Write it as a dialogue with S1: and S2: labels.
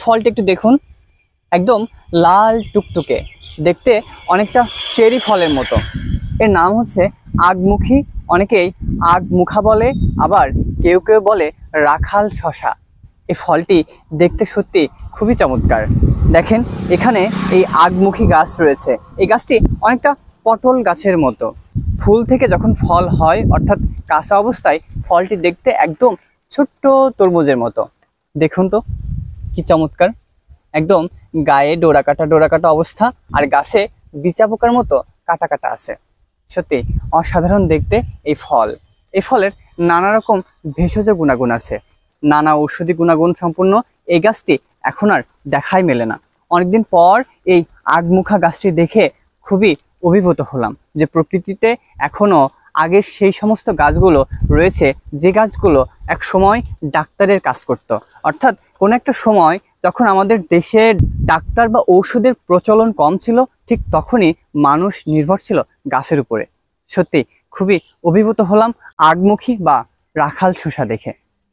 S1: ফলটি একটু দেখুন, একদম লাল টুকটুকে, দেখতে অনেকটা চেরি ফলের মতো। এর নাম হচ্ছে আগমুখী, অনেকেই আগমুখা বলে, আবার কেউ কেউ বলে রাখাল শশা। এই ফলটি দেখতে সত্যি খুবই চমৎকার। দেখেন এখানে এই আগমুখী গাছ রয়েছে। এই গাছটি অনেকটা পটল গাছের মতো। ফুল থেকে যখন ফল হয়, অর্থাৎ কাঁচা অবস্থায় ফলটি দেখতে একদম ছোট্ট তরমুজের মতো। দেখুন তো কি চমৎকার, একদম গায়ে ডোরা কাটা অবস্থা, আর গাছে বিচা পোকার মতো কাটা কাটা আছে। সত্যি অসাধারণ দেখতে এই ফল। এই ফলের নানা রকম ভেষজ গুণাগুণ আছে, নানা ঔষধি গুণাগুণ সম্পূর্ণ। এই গাছটি এখন আর দেখাই মেলে না। অনেকদিন পর এই আগমুখা গাছটি দেখে খুবই অভিভূত হলাম যে প্রকৃতিতে এখনো আগের সেই সমস্ত গাছগুলো রয়েছে, যে গাছগুলো এক সময় ডাক্তারের কাজ করত। অর্থাৎ কোনো একটা সময় যখন আমাদের দেশে ডাক্তার বা ঔষধের প্রচলন কম ছিল, ঠিক তখনই মানুষ নির্ভর ছিল গাছের উপরে। সত্যি খুবই অভিভূত হলাম আগমুখী বা রাখাল শসা দেখে।